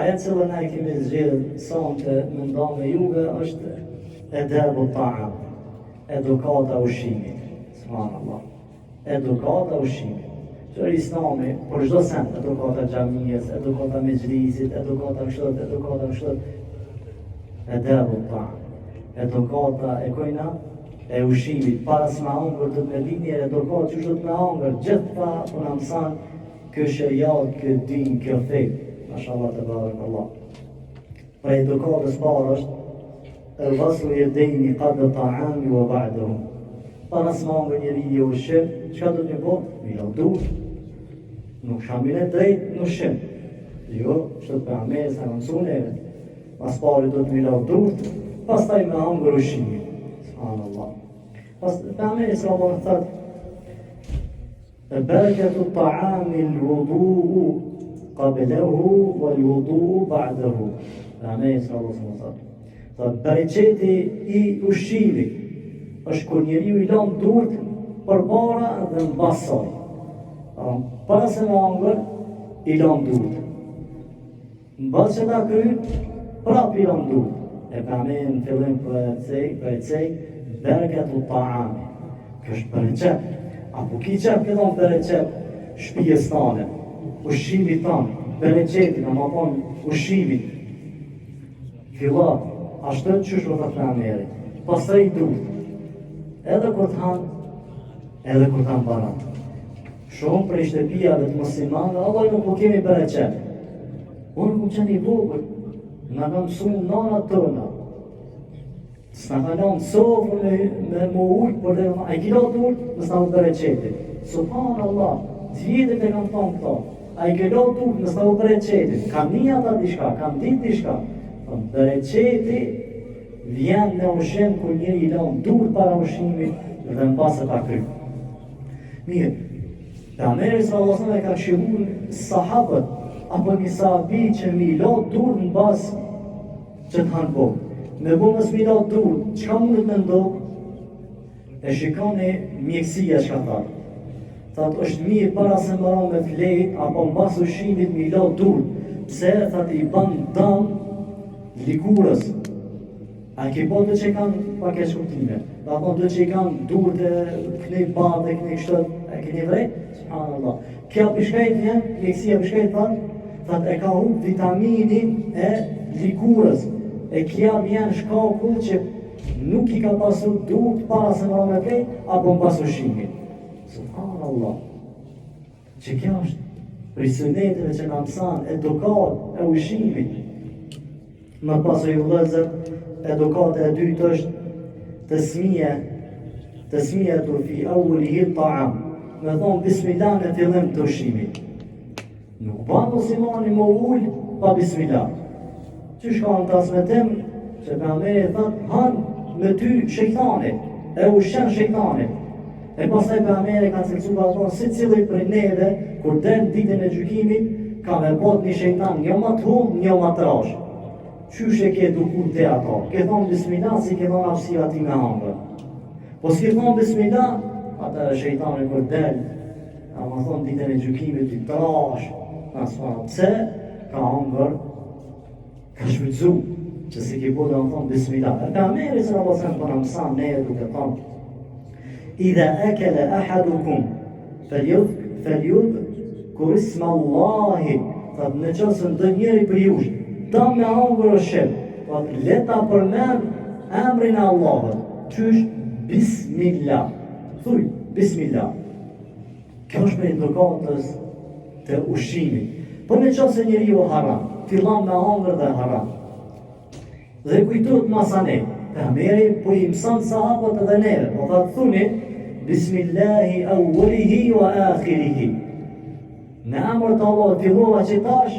Aja cilë ne kemi zgjedhë sonte më nda me juve është edebu ta'am, edukata ushqimit. Subhanallah. Edukata ushqimit. Që Islami, për çdo sen, edukata xhamisë, edukata mexhlisit, edukata kështu, edukata kështu. Edebu ta'am. Edukata e kojna e ushqimit. Para se me hongër të me dini edukat që shtë me hongër, gjitha për në mësan kjo shëriat, kjo din, kjo fejt. Mashallah të barek Allah. Pra edukatës parë është Vaslu jedejni qadë ta'ami wa ba'dahu. Para se me hongër njeri i ushqim, qëka do të një po? Mila dur. Nuk shamine drejt në ushqim. Jo, shtë për amere se në mësuneve. Mas pari do të mila dur, pas taj me hongër ushqimit. Subhanallah. Pas për amere se Allah në thëtë Berketu ta'ami l'wudu'u qablehu wal wudu'u ba'dahu. Amere se Allah në thëtë bereqeti i ushqimit është kur njeriu i lën durt përpara dhe mbas saj. Para se me hongër, i lën durt. Mbas që ta kryen, prap i lën durt. E ka me në fillim për e cej, berketu ta'ami. Kjo është bereqet. Apo ki qep këton bereqet shpijes tane, ushqimit tane, bereqetin, ama thonë ushqimit. Fillat, ashtë të qysh vëtë të ameri. Pastaj i durt. Edhe kur të hanë, edhe kur të hanë barat. Shumë prej shtëpijave të muslimanëve, Allah nuk po kemi bereqet. Unë ku qenë i vogël, nga kam mësu nana tëna. S'na ka lanë sofrë me më ujtë, për dhe a i kilo durt, nësë na u bereqetit. Subhanallah, t'vitet e kam thonë këto. A i kilo durt, nësë na u bereqetit. Kam një ata dishka, kam dit dishka. Bereqeti vjen në ushqim kur njeri i lën durt para ushqimit dhe në pasë ta kry. Mirë, pejgamberi sallallahu alajhi wasallam ka këshilluar sahabët apo një sahabi që mi lën durt në basë që të hanë bokë. Me bo mësë mi lën durt, çka mundet me ndodhë? E shikoni mjekësia çka thot. Thot është mirë para se mbaron me flet apo mbas ushqimit mi lën durt. Pse thot i bën dëm likurës. A ke po të që kanë pak e shkuptime. Da po të që kanë dur të kënej bardhe, kënej kështët, e kënej vrejt? Subhanallah. Kja pishkajt vjen, mjekësia pishkajt thot e ka hup vitaminin e likurës. E kja vjen shkaku që nuk i ka pasur durt para se më me vrejt, apo në pas ushqimit. Subhanallah. Që kja është prej suneteve që në mësan edukat e ushqimit. Më pasu i vëllëzër, edukate e dytë është tësmije të fi awwalihi ta'am. Me thonë bismillah në fillim të ushqimit. Nuk ban muslimani më ullë pa bismillah. Që shka në tasmetim, që pejgamberi thot, hanë me ty shejtanit, e ushqen shejtanit. E pastaj pejgamberi ka cilësu ka thonë, si cili për neve, kur del ditën e gjykimit, ka me bot një shejtan, një ma të humë, një ma të rash. Qysh e ke dukur të ato? Ke thonë bismillah, si ke thonë apsia ti me hangër. Po s'ke thonë bismillah, ata e shejtani kur del, a ma thonë ditën e gjykimit i trash, pse ka hangër, ka shvydzu, që si ke po dhe më thonë bismillah. E ka meri se Allah sen për në mësan ne e duke thonë, idha akele ahadukum, feljud, kur isma Allahi, thot në qësën dë njeri për jush, ta me hangër o shqip, leta përmen emrin e Allahët, qysh bismillah, thuj bismillah. Kjo është me edukatës të ushqimit. Po në qësë njeri o haram, fillan me hangër dhe haram. Dhe kujtut masane, pejgamberi po i mëson sahabët edhe neve, po ta thuni bismillahi awwalihi wa akhirihi. Në emër të Allahut fillova që tash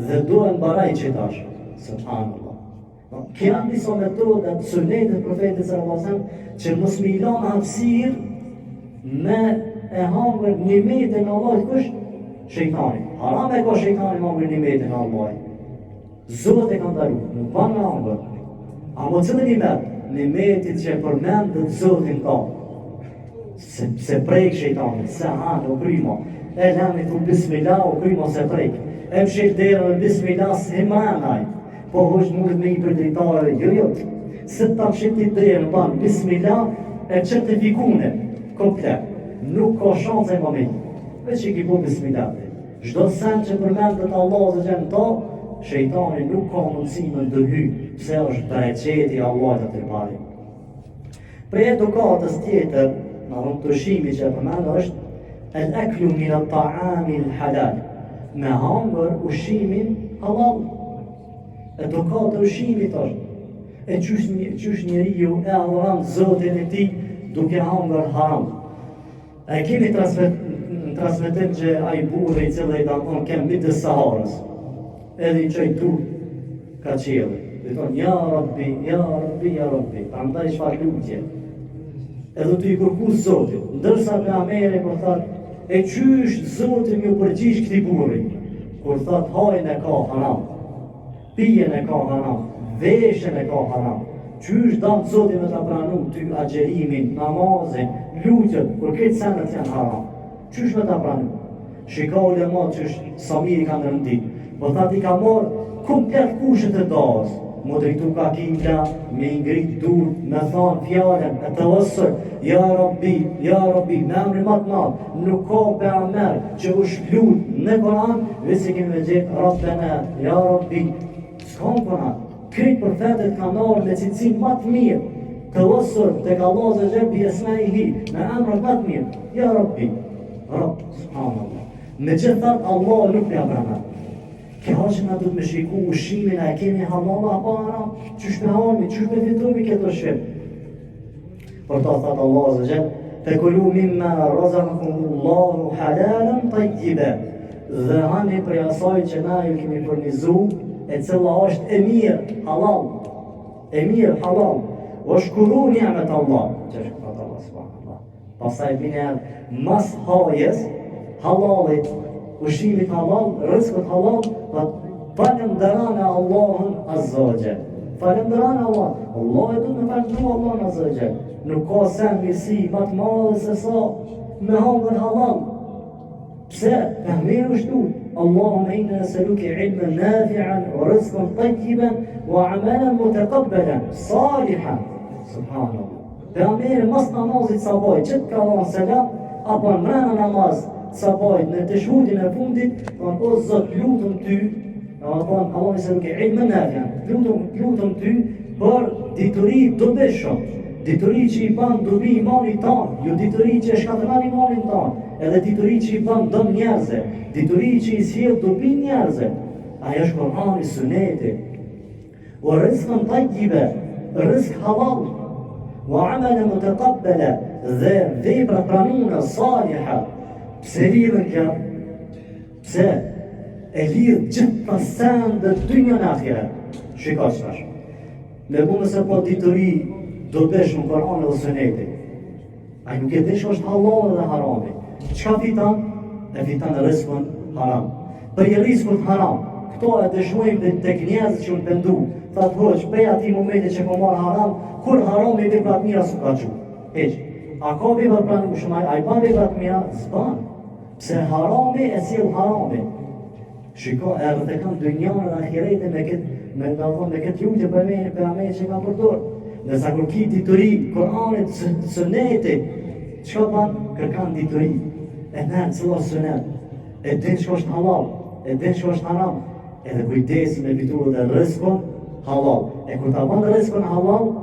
dhe duhen baraj që tash. Subhanallah. Kjo janë disa metoda të sunetit të profetit sallallahu alajhi wasallam që mos më i lënë hapësirë me e hangër nimetin e Allahut kush? Shejtani. Haram e ka shejtani hangër nimetin e Allahut. Zotë e kanë dalu, nuk banë me hangër. A mo cëllë nimet? Nimetit që përmend dhe Zotin ta. Se prejk shejtani, se hanë, o kryma. E lemi thu bismillah, o kryma se prejk. e më shirë derën, bismillah, se himranaj, po hoqë mundet me i për dritare, jo, se ta më shirë ti derën, banë, bismillah, e certifikune, komplet, nuk ka shanse e më me, veç i ki po bismillah. Çdo sen që përmendet Allah dhe gjenë ta, shejtani nuk ka mundësi me ndërhy, pse është bereqeti Allah të të pari. Për edukatës tjetër, në dhëmë të shimi që e përmendë është, el eklu min al ta'ami al halal, me hangër ushimin halal. Edukatë ushimit është, e qysh njeri ju e adhuran zotin e ti duke hangër haram. E kemi transmetim që a i burë i cilë i dakon kemë midë Saharës, edhe i qëj tu ka qelë. Dhe tonë, ja Rabbi, ja Rabbi, ja Rabbi, pra ndaj shfar lutje. Edhe të i kërku Zotit, ndërsa për Amere, kur thot, e qysh Zotit më përgjish këti burri, kur thot, hajnë e ka haram, pijen e ka haram, veshen e ka haram, qysh danë Zotit me të pranu ty agjerimin, namazin, lutjet, kur këtë senët janë haram. Qysh me ta pranu? Shika ulema qysh Samiri ka nërëndit, po thati ka marë komplet kushët e dazë, më drejtu ka kibla, me ingrit dur, me thanë fjallën, e të vësër, ja Rabbi, me emri matë madhë, nuk ka pe amer që u shklut në Koran, vësi kemi me gjithë, Rabbena, ja Rabbi, s'ka në Koran, këtë profetet ka nërë me cilësin matë mirë, të vësër, të ka Allah zë gjërë, bjesme i hi, me emrat matë mirë, ja Rabbi, Rabb, subhanallah. Me gjithat Allah nuk me abramat. Këha që nga du të me shiku ushimin e kemi halal apo haram, qysh me hami, qysh me fitumi këtë shvim. Për ta thëtë Allah zë gjithë, fekulu mimma razaqakumullahu halalan tayyiba, dhe hani për asaj që na ju kemi furnizu, e cila është e mirë halal, o shkuru ni'met Allah, që është këtë Allah subhanallah. Pasaj bine mas hajes, halalit, ushimit halal, rëzkët halal, falënderane Allahun azza wa jall. Falënderane Allah. Allah e du të falëndru Allahun azza wa jall. Nuk ka sen mirësi më të madhe se sa me hangër halal. Pse? Pehmer është du. Allahumma inna nas'aluka ilman nafi'an wa rizqan tayyiban wa 'amalan mutaqabbalan salihan. Subhanallah. Pehmer mas namazit sabaj, që të ka dhënë selam, apo mrena namaz sabajt në të shhudin e fundit, thonë, o Zot, lutëm ty, Allah se nuk e ilmë nafian, lutëm ty për dituri dobeshëm, dituri që i ban dobi imanit tanë, jo dituri që e shkatëran imanin tanë, edhe dituri që i ban dëm njerëze, dituri që i sjell dobi njerëze. Aja është Kur'ani, Suneti. O rizqan tayyiba, rizq halal, wa 'amalan mutaqabbala, dhe vepra pranuna saliha. Pse lidhën kja? Pse? E lidhë gjithë pasen dhe dynja në akhire. Shika që tash. Me bu nëse po ditëri do besh në Koran dhe Suneti. A nuk e desh është halal dhe harami. Qka fitan? E fitan në rizkën haram. Për i rizkën haram, këto e dëshmojmë dhe tek njerëzit që në pëndu. Thatë hoq, prej ati momenti që po marë haram, kur haram e veprat mira su ka që. Heq, a ka veprat pranë u shumaj, a i ban veprat mira? Zban. Pse harami e sjell harami. Shiko, e rëtekan dynjanë dhe akirete me këtë lutje për ame që ka përdor. Nësa kur ki dituri, Koranit, Sunetit, qka ban? Kërkan dituri. E nërë cëllar Sunet. E din që është halal, e din që është haram. Edhe kujdesi me biturë dhe rizkon halal. E kur ta ban rizkon halal,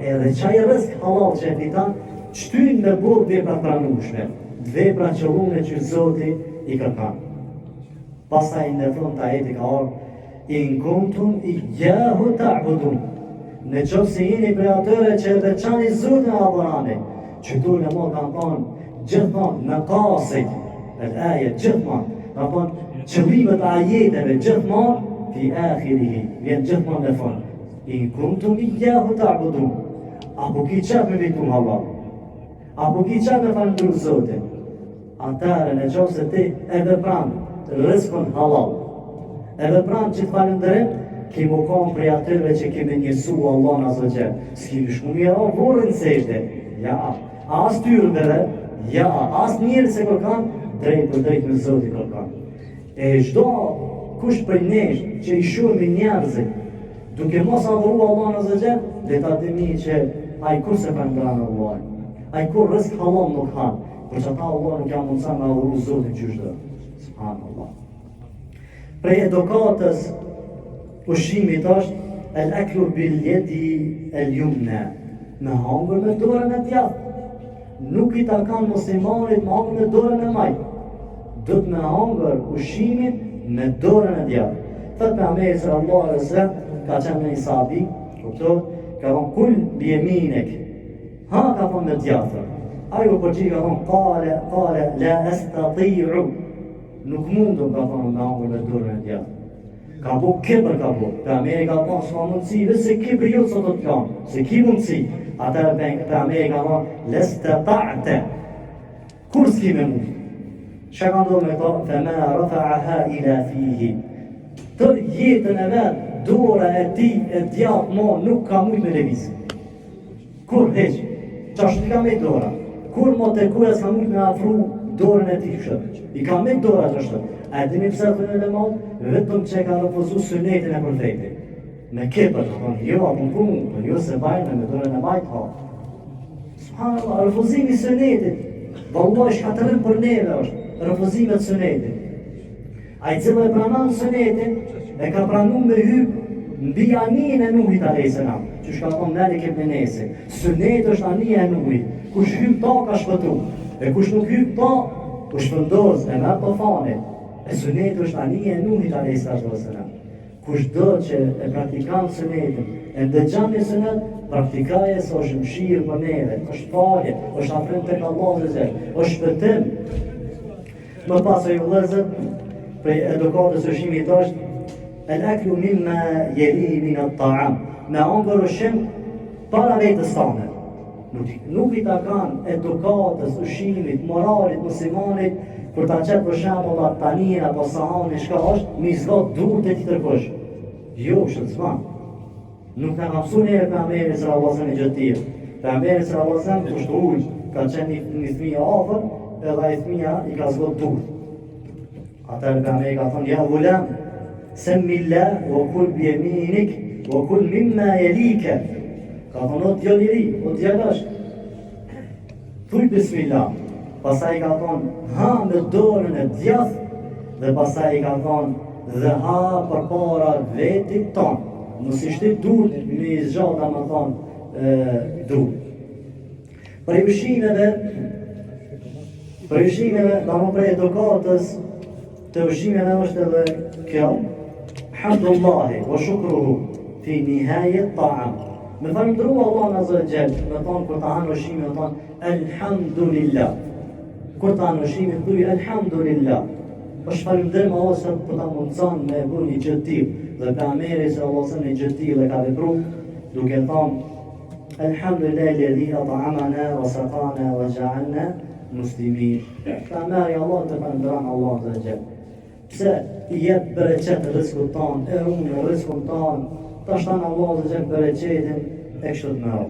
edhe qaj rizk halal që e fitan, qëtyn me bërë vepra pranushme. Vepra që unë që Zoti i kërkan. Pastaj në fund të ajeti ka orë, in kuntum iyyahu ta'budun. Në qoftë se jeni për atyre që e veçani Zotin e adhurani, që tu në mod kanë thonë gjithmonë në kasit, e ajet gjithmonë, kanë thonë qëllimet e ajeteve gjithmonë, fi akhirihi, vjen gjithmonë në fund. In kuntum iyyahu ta'budun. Apo ki qef me vitum Allah, apo ki qef me falëndru Zotin, atëre në qoftë se ti e vepran rizkun halal, e vepran që të falëndërim, kemi u kam prej atyre që kemi njësu Allah në zëgje. S'kemi shku mjera vorën sejte, ja, as tyrbeve, ja, as njërë se kërkan, drejt për drejt në Zotin kërkan. E çdo kush për nesh që i shumë njerëzit, duke mos adhuru Allah në zëgjen, dhe ta dimi që ai kur se për ngranë Allah, ai kur rësk halon nuk hanë, për që ta Allah nuk jam mundësa me adhuru Zotin qyshtë. Subhanallah. Prej edukatës ushqimit është el aklu bil yadi el yumna, me hangër me dorën e djathtë. Nuk i takan muslimanit me hangër me dorën e majtë. Do të me hangër ushqimin me dorën e djathtë. Thot pejgamberi sallallahu alaihi wasallam ka qenë një sahabi, kuptot, ka thonë kul bi yaminik. Ha ka thonë me djathtë. Ajo përgjigj ka thonë qala la astati'u. Nuk mundum ka thonë me hangër me dorën e djathtë. Ka bu kibër ka bu. Pejgamberi ka thonë s'ka mundësi, se kibër jo sot do të kanë, se ki mundësi. Atëherë pejgamberi ka thonë lastata'ta. Kur s'ki me mundë. Çka ka ndodhur me to? Fema rafa'aha ila fihi. Të jetën e vet, dora e tij e djathtë mo nuk ka mujt me lëviz. Kur heq, çashtu ka me dora. Kur mo te kuja s'ka mujt me afru dorën e tij kështu. I ka me dora ashtu. A dini pse thonë në mod? Vetëm që ka refuzuar sunetin e profetit. Me kepër, thonë, jo, apo punë, jo se bajnë me dorën e majtë ha. Subhanallah, refuzimi i sunetit. Vallahi shkatërrim për neve është, refuzimi i sunetit. Ai cili e pranon sunetin, e ka pranuar me hyp mbi anijen e Nuhit alayhis salam. Që shka thonë Malik ibn Nesi. Suneti është anija e Nuhit. Kush hyp ta ka shpëtu. E kush nuk hyp ta, u shpëndos e merr tofanin. E suneti është anija e Nuhit alayhis salam. Kush do që e praktikon sunetin, e ndëgjon në sunet, praktikaje se është mshirë për neve, është falje, është afrim tek Allahu Azza wa është shpëtim. Më pas ai vëllezër, prej edukatës së ushqimit është el aklu mimma yali min at-ta'am. Me hangër ushqim para vetes tane. Nuk i takan edukatës ushqimit, moralit muslimanit, kur ta qep për shembull tanin apo sahani çka është, mi zgjat duhet të ti tërkosh. Jo, shëtësman. Nuk në ka mësu njerë pejgamberi sallallahu alaihi wasallam gjë të tillë. Pejgamberi sallallahu alaihi wasallam kushtë ujë, ka qenë një fëmijë afër, edhe ai fëmija i ka zgjat duhet. Atëherë pejgamberi ka thonë ja ghulam, semillah wa kul bi yaminik wa kul mimma yalika. Ka thonë o djaliri, o djalash. Thuj bismillah. Pastaj ka thonë ha me dorën e djathtë dhe pastaj ka thonë dhe ha për para vetit tonë. Mos ishte dur me zgjata më thonë dur. Për ushqimeve, da më prej edukatës të ushqimeve është edhe kjo, hamdullahi wa shukruhu fi nihajet ta'am. Me falëndru Allah Azza wa Jall, me thonë kur ta hanë ushqimin, me thonë elhamdulillah. Kur ta hanë ushqimin, thuj elhamdulillah. është falëndrim Allah se për ta mundëson me bu një gjë të tillë. Dhe pejgamberi sallallahu alaihi wasallam një gjë të tillë ka vepruar duke thënë Alhamdulillahi alladhi at'amana wa saqana wa ja'alna muslimin. Pejgamberi Allah të falëndron Allah Azza wa Jall. Pse i jep bereqet rrezikut ton, e unë rrezikun ton, tash tani Allah Azza wa Jall bereqetin e kështu të mëdha.